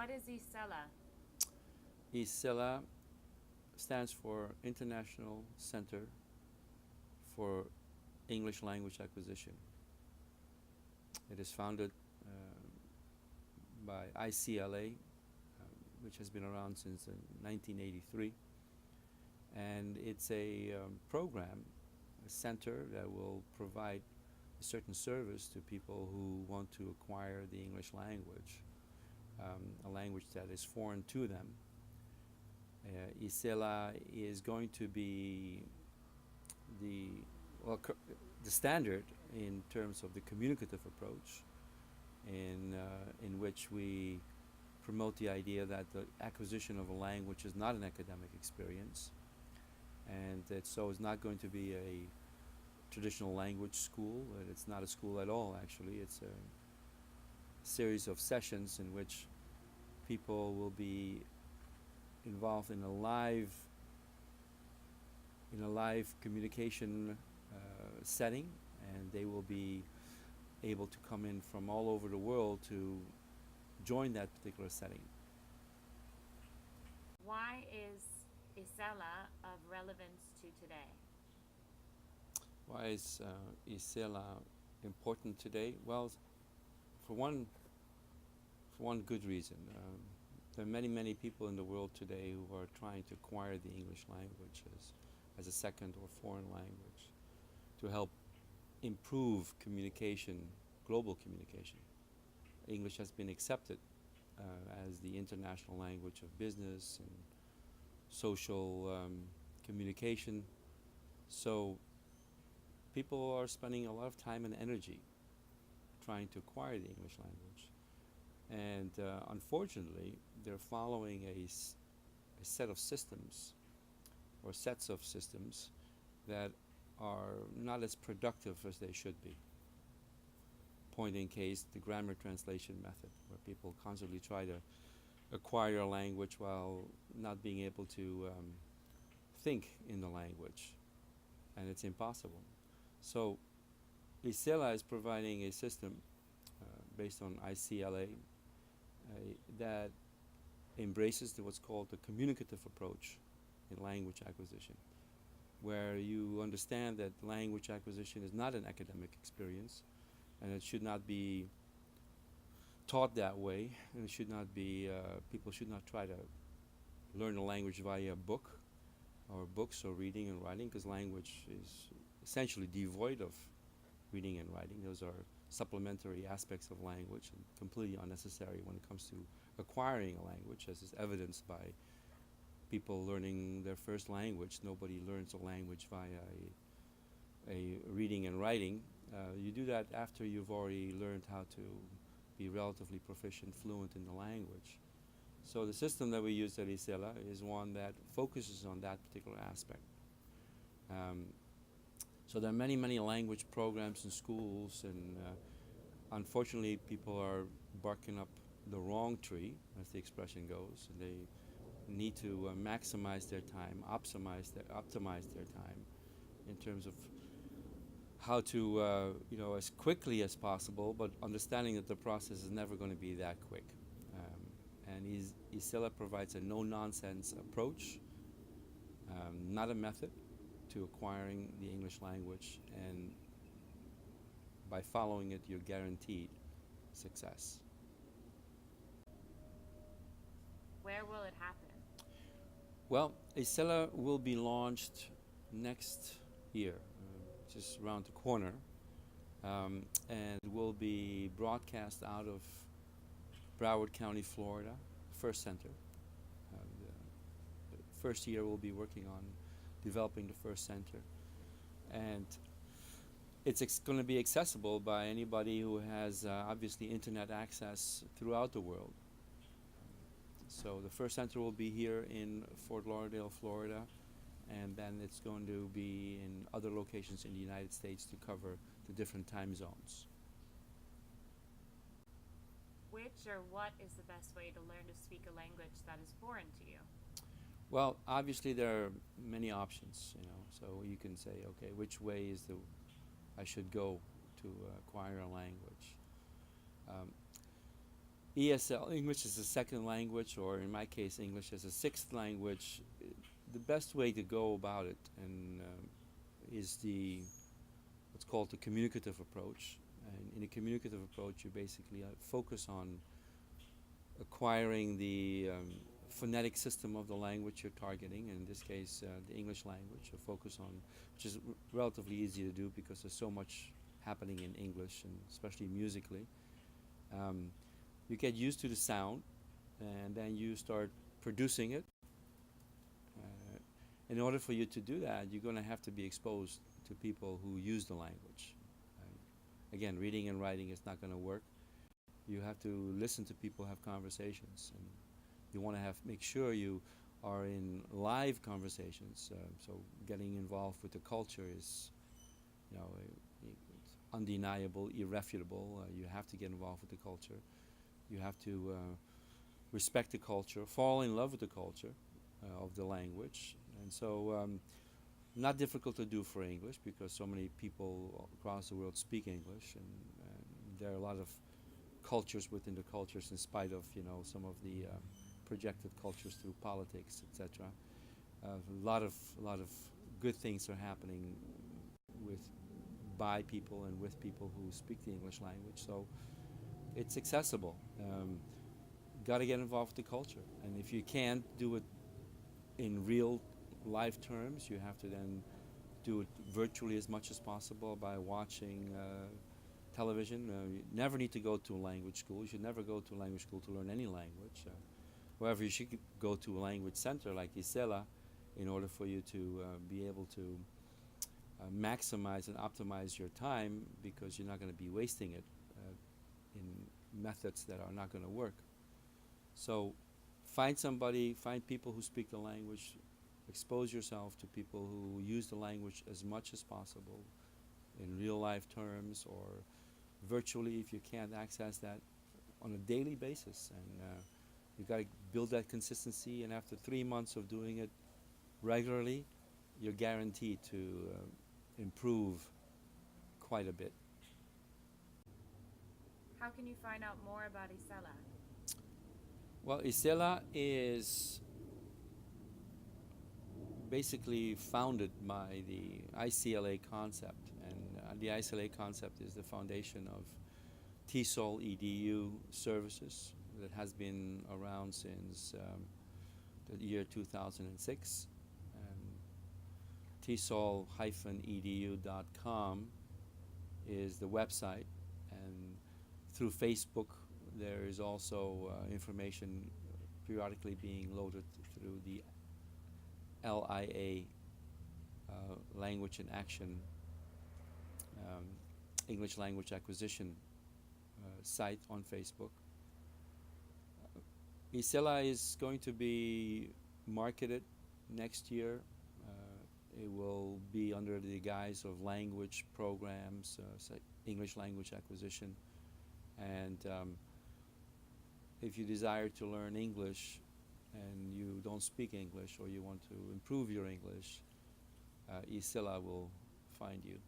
What is ICELA? ICELA stands for International Center for English Language Acquisition. It is founded by ICELA, which has been around since 1983. And it's a program, a center that will provide a certain service to people who want to acquire the English language, a language that is foreign to them. ICELA is going to be the standard in terms of the communicative approach, in which we promote the idea that the acquisition of a language is not an academic experience, and that so it's not going to be a traditional language school. It's not a school at all, actually. It's a series of sessions in which people will be involved in a live communication setting, and they will be able to come in from all over the world to join that particular setting. Why is ICELA of relevance to today? Why is ICELA important today? Well, for one good reason. There are many people in the world today who are trying to acquire the English language as a second or foreign language to help improve communication, global communication. English has been accepted as the international language of business and social communication. So people are spending a lot of time and energy trying to acquire the English language. And unfortunately, they're following a set of systems or sets of systems that are not as productive as they should be. Point in case, the grammar translation method, where people constantly try to acquire a language while not being able to think in the language, and it's impossible. So ICELA is providing a system based on ICLA that embraces what's called the communicative approach in language acquisition, where you understand that language acquisition is not an academic experience, and it should not be taught that way, and it should not be, people should not try to learn a language via a book or books or reading and writing, because language is essentially devoid of reading and writing. Those are supplementary aspects of language and completely unnecessary when it comes to acquiring a language, as is evidenced by people learning their first language. Nobody learns a language via a reading and writing. You do that after you've already learned how to be relatively proficient, fluent in the language. So the system that we use at ICELA is one that focuses on that particular aspect. So there are many language programs in schools, and unfortunately people are barking up the wrong tree, as the expression goes, and they need to maximize their time, optimize their time in terms of how to, as quickly as possible, but understanding that the process is never going to be that quick. And ICELA provides a no-nonsense approach, not a method, to acquiring the English language, and by following it, you're guaranteed success. Where will it happen? Well, ICELA will be launched next year, just around the corner, and will be broadcast out of Broward County, Florida, first center. The first year we'll be working on developing the first center, and it's going to be accessible by anybody who has obviously internet access throughout the world. So the first center will be here in Fort Lauderdale, Florida, and then it's going to be in other locations in the United States to cover the different time zones. Which or what is the best way to learn to speak a language that is foreign to you? Well, obviously there are many options, so you can say, okay, which way is I should go to acquire a language. ESL, English as a second language, or in my case, English as a sixth language. The best way to go about it is the what's called the communicative approach. And in a communicative approach, you basically focus on acquiring the phonetic system of the language you're targeting, and in this case, the English language. You focus on, which is relatively easy to do because there's so much happening in English, and especially musically. You get used to the sound, and then you start producing it. In order for you to do that, you're going to have to be exposed to people who use the language. Again, reading and writing is not going to work. You have to listen to people have conversations, and you want to make sure you are in live conversations. So getting involved with the culture is, it's undeniable, irrefutable. You have to get involved with the culture. You have to respect the culture, fall in love with the culture of the language. And so not difficult to do for English because so many people across the world speak English, and there are a lot of cultures within the cultures in spite of some of the projected cultures through politics, etc. A lot of good things are happening by people and with people who speak the English language. So it's accessible. Got to get involved with the culture, and if you can't do it in real life terms, you have to then do it virtually as much as possible by watching television. You never need to go to a language school. You should never go to a language school to learn any language. However, you should go to a language center like ICELA in order for you to be able to maximize and optimize your time, because you're not going to be wasting it in methods that are not going to work. So find people who speak the language, expose yourself to people who use the language as much as possible in real life terms, or virtually if you can't access that, on a daily basis. And you got to build that consistency, and after 3 months of doing it regularly, you're guaranteed to improve quite a bit. How can you find out more about ICELA? Well, ICELA is basically founded by the ICELA concept, and the ICELA concept is the foundation of TESOL EDU services that has been around since the year 2006. TESOL-edu.com is the website, and through Facebook there is also information periodically being loaded through the LIA Language and Action English Language Acquisition site on Facebook. ICELA is going to be marketed next year. It will be under the guise of language programs, English language acquisition, and if you desire to learn English and you don't speak English, or you want to improve your English, ICELA will find you.